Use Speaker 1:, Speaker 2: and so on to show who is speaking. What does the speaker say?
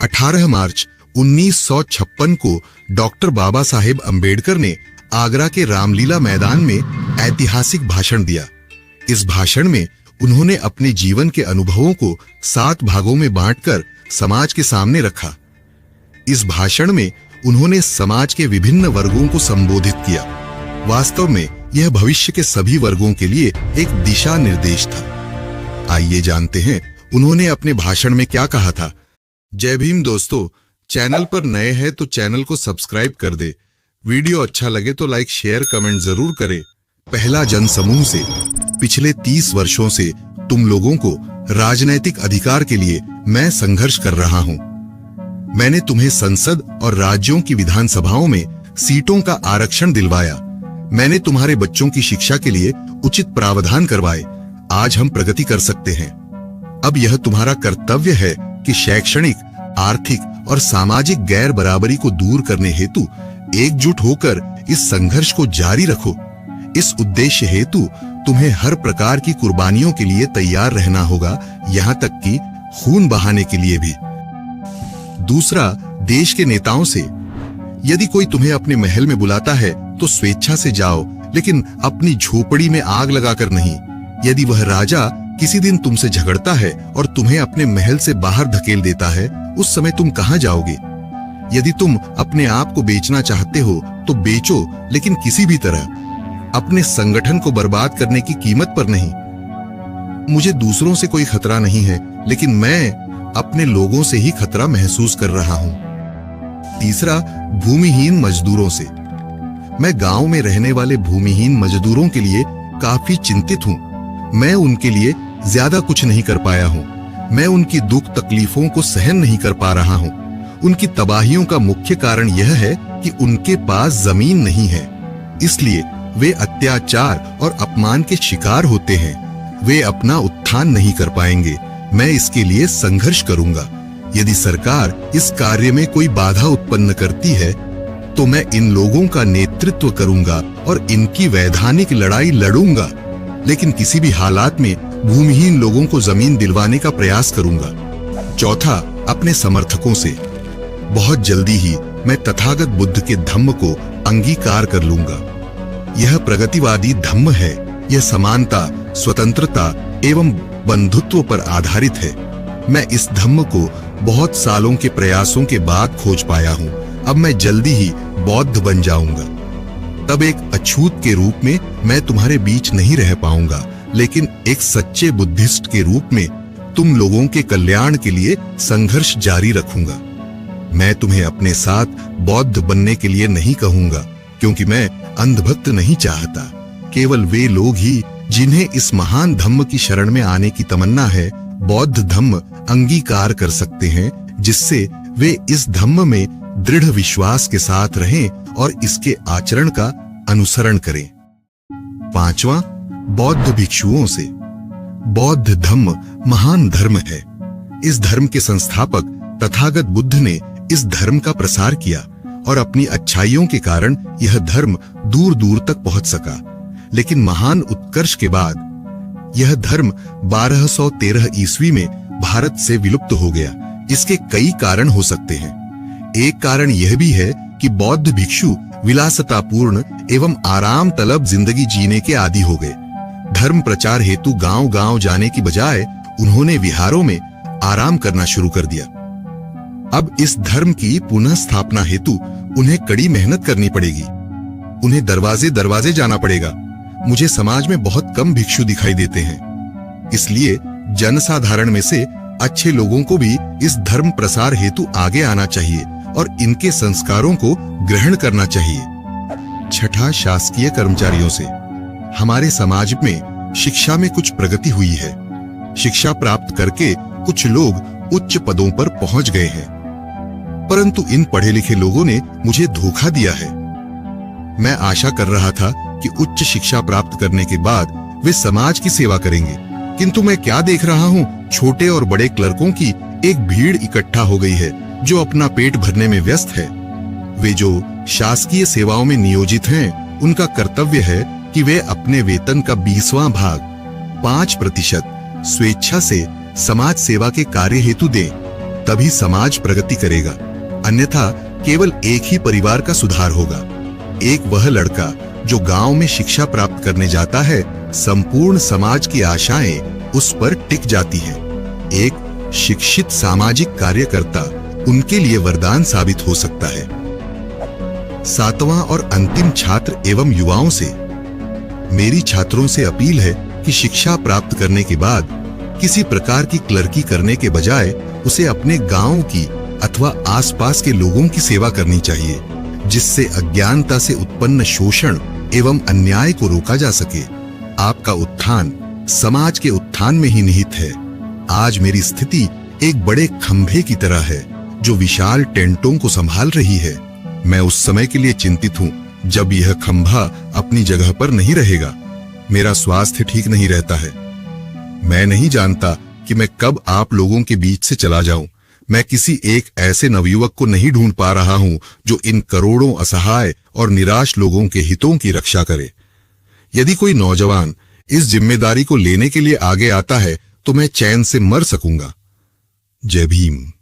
Speaker 1: 18 मार्च 1956 को डॉक्टर बाबा साहेब अंबेडकर ने आगरा के रामलीला मैदान में ऐतिहासिक भाषण दिया। इस भाषण में उन्होंने अपने जीवन के अनुभवों को 7 भागों में बांटकर समाज के सामने रखा। इस भाषण में उन्होंने समाज के विभिन्न वर्गों को संबोधित किया। वास्तव में यह भविष्य के सभी वर्गों के लिए एक दिशा निर्देश था। आइए जानते हैं उन्होंने अपने भाषण में क्या कहा था। जय भीम दोस्तों, चैनल पर नए हैं तो चैनल को सब्सक्राइब कर दे। वीडियो अच्छा लगे तो लाइक शेयर कमेंट जरूर करें। पहला जनसमूह से पिछले 30 वर्षों से तुम लोगों को राजनैतिक अधिकार के लिए मैं संघर्ष कर रहा हूं। मैंने तुम्हें संसद और राज्यों की विधानसभाओं में सीटों का आरक्षण दिलवाया। मैंने तुम्हारे बच्चों की शिक्षा के लिए उचित प्रावधान करवाए। आज हम प्रगति कर सकते हैं। अब यह तुम्हारा कर्तव्य है कि शैक्षणिक, आर्थिक और सामाजिक गैर बराबरी को दूर करने हेतु एकजुट होकर इस संघर्ष को जारी रखो। इस उद्देश्य हेतु तुम्हें हर प्रकार की कुर्बानियों के लिए तैयार रहना होगा, यहां तक कि खून बहाने के लिए भी। दूसरा, देश के नेताओं से, यदि कोई तुम्हें अपने महल में बुलाता है तो स्वेच्छा से जाओ, लेकिन अपनी झोपड़ी में आग लगाकर नहीं। यदि वह राजा किसी दिन तुमसे झगड़ता है और तुम्हें अपने महल से बाहर धकेल देता है, उस समय तुम कहां जाओगे? यदि तुम अपने आप को बेचना चाहते हो तो बेचो, लेकिन किसी भी तरह अपने संगठन को बर्बाद करने की कीमत पर नहीं। मुझे दूसरों से कोई खतरा नहीं है, लेकिन मैं अपने लोगों से ही खतरा महसूस कर रहा हूं। तीसरा, भूमिहीन मजदूरों से। मैं गांव में रहने वाले भूमिहीन मजदूरों के लिए काफी चिंतित हूं। मैं उनके लिए ज्यादा कुछ नहीं कर पाया हूं। मैं उनकी दुख तकलीफों को सहन नहीं कर पा रहा हूं। उनकी तबाहियों का मुख्य कारण यह है कि उनके पास जमीन नहीं है, इसलिए वे अत्याचार और अपमान के शिकार होते हैं। वे अपना उत्थान नहीं कर पाएंगे। मैं इसके लिए संघर्ष करूंगा। यदि सरकार इस कार्य में कोई बाधा उत्पन्न करती है तो मैं इन लोगों का नेतृत्व करूंगा और इनकी वैधानिक लड़ाई लड़ूंगा, लेकिन किसी भी हालात में भूमिहीन लोगों को जमीन दिलवाने का प्रयास करूंगा। चौथा, अपने समर्थकों से। बहुत जल्दी ही मैं तथागत बुद्ध के धम्म को अंगीकार कर लूंगा। यह प्रगतिवादी धम्म है। यह समानता, स्वतंत्रता एवं बंधुत्व पर आधारित है। मैं इस धम्म को बहुत सालों के प्रयासों के बाद खोज पाया हूं। अब मैं जल्दी ही बौद्ध बन जाऊंगा। तब एक अछूत के रूप में मैं तुम्हारे बीच नहीं रह पाऊंगा, लेकिन एक सच्चे बुद्धिस्ट के रूप में तुम लोगों के कल्याण के लिए संघर्ष जारी रखूंगा। मैं तुम्हें अपने साथ बौद्ध बनने के लिए नहीं कहूंगा, क्योंकि मैं अंधभक्त नहीं चाहता। केवल वे लोग ही जिन्हें इस महान धम्म की शरण में आने की तमन्ना है, बौद्ध धम्म अंगीकार कर सकते हैं, जिससे वे इस धम्म में दृढ़ विश्वास के साथ रहें और इसके आचरण का अनुसरण करें। पांचवा, बौद्ध भिक्षुओं से। बौद्ध धम्म महान धर्म है। इस धर्म के संस्थापक तथागत बुद्ध ने इस धर्म का प्रसार किया और अपनी अच्छाइयों के कारण यह धर्म दूर दूर तक पहुंच सका। लेकिन महान उत्कर्ष के बाद यह धर्म 1213 ईस्वी में भारत से विलुप्त हो गया। इसके कई कारण हो सकते हैं। एक कारण यह भी है कि बौद्ध भिक्षु विलासतापूर्ण एवं आराम तलब जिंदगी जीने के आदी हो गए। धर्म प्रचार हेतु गांव-गांव जाने की बजाय उन्होंने विहारों में आराम करना शुरू कर दिया। अब इस धर्म की पुनः स्थापना हेतु उन्हें कड़ी मेहनत करनी पड़ेगी। उन्हें दरवाजे दरवाजे जाना पड़ेगा। मुझे समाज में बहुत कम भिक्षु दिखाई देते हैं, इसलिए जनसाधारण में से अच्छे लोगों को भी इस धर्म प्रसार हेतु आगे आना चाहिए और इनके संस्कारों को ग्रहण करना चाहिए। छठा, शासकीय कर्मचारियों से। हमारे समाज में शिक्षा में कुछ प्रगति हुई है। शिक्षा प्राप्त करके कुछ लोग उच्च पदों पर पहुंच गए हैं, परंतु इन पढ़े लिखे लोगों ने मुझे धोखा दिया है। मैं आशा कर रहा था कि उच्च शिक्षा प्राप्त करने के बाद वे समाज की सेवा करेंगे, किंतु मैं क्या देख रहा हूं, छोटे और बड़े क्लर्कों की एक भीड़ इकट्ठा हो गई है जो अपना पेट भरने में व्यस्त है। वे जो शासकीय सेवाओं में नियोजित हैं, उनका कर्तव्य है कि वे अपने वेतन का 20वां भाग 5% स्वेच्छा से समाज सेवा के कार्य हेतु दें। तभी समाज प्रगति करेगा, अन्यथा केवल एक ही परिवार का सुधार होगा। एक वह लड़का जो गांव में शिक्षा प्राप्त करने जाता है, संपूर्ण समाज की आशाएं उस पर टिक जाती हैं। एक शिक्षित सामाजिक कार्यकर्ता उनके लिए वरदान साबित हो सकता है। 7वां और अंतिम छात्र एवं युवाओं से मेरी छात्रों से अपील है कि शिक्षा प्राप्त करने के बाद किसी प्रकार की क्लर्की करने के बजाय उसे अपने गांव की अथवा आसपास के लोगों की सेवा करनी चाहिए, जिससे अज्ञानता से उत्पन्न शोषण एवं अन्याय को रोका जा सके। आपका उत्थान समाज के उत्थान में ही निहित है। आज मेरी स्थिति एक बड़े खंभे की तरह है जो विशाल टेंटों को संभाल रही है। मैं उस समय के लिए चिंतित हूं जब यह खंभा अपनी जगह पर नहीं रहेगा। मेरा स्वास्थ्य ठीक नहीं रहता है। मैं नहीं जानता कि मैं कब आप लोगों के बीच से चला जाऊं। मैं किसी एक ऐसे नवयुवक को नहीं ढूंढ पा रहा हूं जो इन करोड़ों असहाय और निराश लोगों के हितों की रक्षा करे। यदि कोई नौजवान इस जिम्मेदारी को लेने के लिए आगे आता है तो मैं चैन से मर सकूंगा। जय भीम।